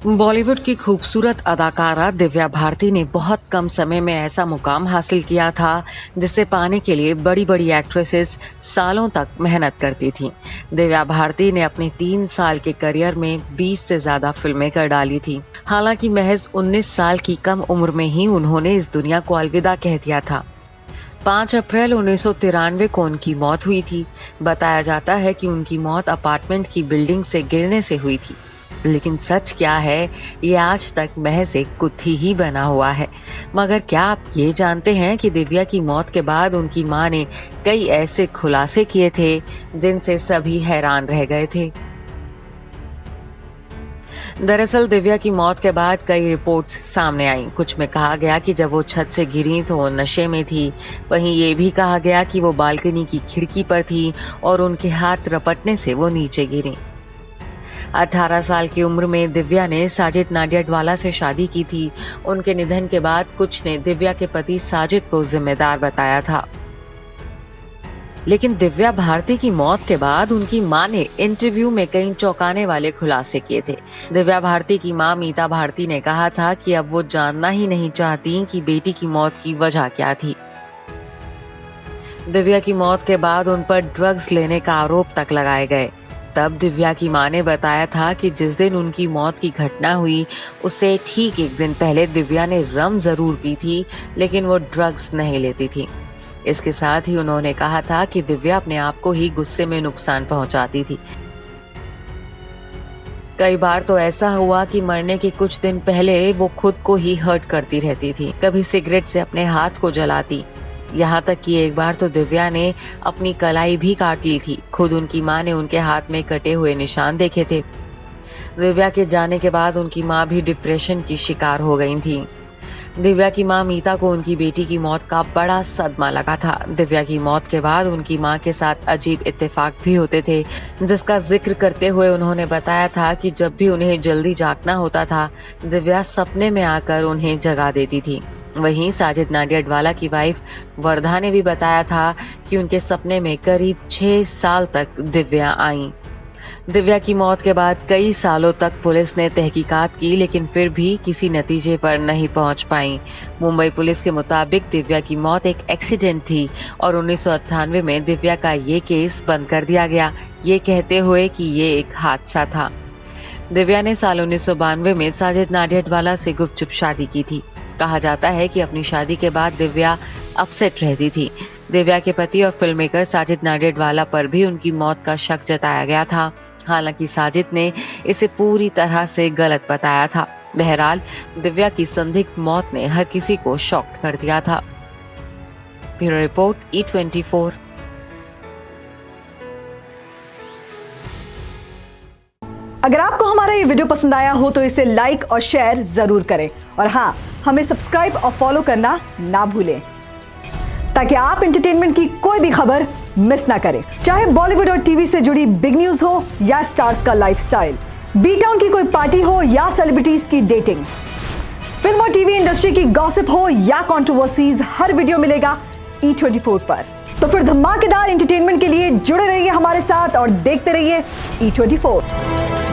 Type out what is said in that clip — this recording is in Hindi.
बॉलीवुड की खूबसूरत अदाकारा दिव्या भारती ने बहुत कम समय में ऐसा मुकाम हासिल किया था जिसे पाने के लिए बड़ी बड़ी एक्ट्रेसेस सालों तक मेहनत करती थीं। दिव्या भारती ने अपने 3 साल के करियर में 20 से ज्यादा फिल्में कर डाली थी। हालांकि महज 19 साल की कम उम्र में ही उन्होंने इस दुनिया को अलविदा कह दिया था। 5 अप्रैल 1993 को उनकी मौत हुई थी। बताया जाता है कि उनकी मौत अपार्टमेंट की बिल्डिंग से गिरने से हुई थी, लेकिन सच क्या है ये आज तक महज एक गुत्थी ही बना हुआ है। मगर क्या आप ये जानते हैं कि दिव्या की मौत के बाद उनकी मां ने कई ऐसे खुलासे किए थे जिनसे सभी हैरान रह गए थे। दरअसल दिव्या की मौत के बाद कई रिपोर्ट्स सामने आईं। कुछ में कहा गया कि जब वो छत से गिरी तो वो नशे में थी। वहीं ये भी कहा गया कि वो बालकनी की खिड़की पर थी और उनके हाथ रपटने से वो नीचे गिरी। 18 साल की उम्र में दिव्या ने साजिद नाडियाडवाला से शादी की थी। उनके निधन के बाद कुछ ने दिव्या के पति साजिद को जिम्मेदार बताया था। लेकिन दिव्या भारती की मौत के बाद उनकी मां ने इंटरव्यू में कई चौंकाने वाले खुलासे किए थे। दिव्या भारती की मां मीता भारती ने कहा था कि अब वो जानना ही नहीं चाहती कि बेटी की मौत की वजह क्या थी। दिव्या की मौत के बाद उन पर ड्रग्स लेने का आरोप तक लगाए गए। तब दिव्या की मां ने बताया था कि जिस दिन उनकी मौत की घटना हुई उससे ठीक एक दिन पहले दिव्या ने रम जरूर पी थी, लेकिन वो ड्रग्स नहीं लेती थी। इसके साथ ही उन्होंने कहा था कि दिव्या अपने आप को ही गुस्से में नुकसान पहुंचाती थी। कई बार तो ऐसा हुआ कि मरने के कुछ दिन पहले वो खुद को ही हर्ट करती रहती थी। कभी सिगरेट से अपने हाथ को जलाती। यहाँ तक कि एक बार तो दिव्या ने अपनी कलाई भी काट ली थी। खुद उनकी मां ने उनके हाथ में कटे हुए निशान देखे थे। दिव्या के जाने के बाद उनकी मां भी डिप्रेशन की शिकार हो गई थी। दिव्या की मां मीता को उनकी बेटी की मौत का बड़ा सदमा लगा था। दिव्या की मौत के बाद उनकी मां के साथ अजीब इत्तेफाक भी होते थे, जिसका जिक्र करते हुए उन्होंने बताया था कि जब भी उन्हें जल्दी जागना होता था, दिव्या सपने में आकर उन्हें जगा देती थी। वहीं साजिद नाडियाडवाला की वाइफ वर्धा ने भी बताया था कि उनके सपने में करीब 6 साल तक दिव्या आई। दिव्या की मौत के बाद कई सालों तक पुलिस ने तहकीकात की, लेकिन फिर भी किसी नतीजे पर नहीं पहुंच पाई। मुंबई पुलिस के मुताबिक दिव्या की मौत एक एक्सीडेंट थी और 1998 में दिव्या का ये केस बंद कर दिया गया, ये कहते हुए कि ये एक हादसा था। दिव्या ने साल 1992 में साजिद नाडियाडवाला से गुपचुप शादी की थी। कहा जाता है कि अपनी शादी के बाद दिव्या अपसेट रहती थी। दिव्या के पति और फिल्म मेकर साजिद नाडियाडवाला पर भी उनकी मौत का शक जताया गया था। हालांकि साजिद ने इसे पूरी तरह से गलत बताया था। बहरहाल दिव्या की संदिग्ध मौत ने हर किसी को शॉक्ड कर दिया था। Bureau report E24। अगर आपको हमारा ये वीडियो पसंद आया हो तो इसे लाइक और शेयर जरूर करें और हाँ, हमें सब्सक्राइब और फॉलो करना ना भूलें ताकि आप एंटरटेनमेंट की कोई भी खबर मिस ना करें। चाहे बॉलीवुड और टीवी से जुड़ी बिग न्यूज हो या स्टार्स का लाइफस्टाइल, बी टाउन की कोई पार्टी हो या सेलिब्रिटीज की डेटिंग, फिल्म और टीवी इंडस्ट्री की गॉसिप हो या कंट्रोवर्सीज, हर वीडियो मिलेगा E24 पर। तो फिर धमाकेदार एंटरटेनमेंट के लिए जुड़े रहिए हमारे साथ और देखते रहिए E24।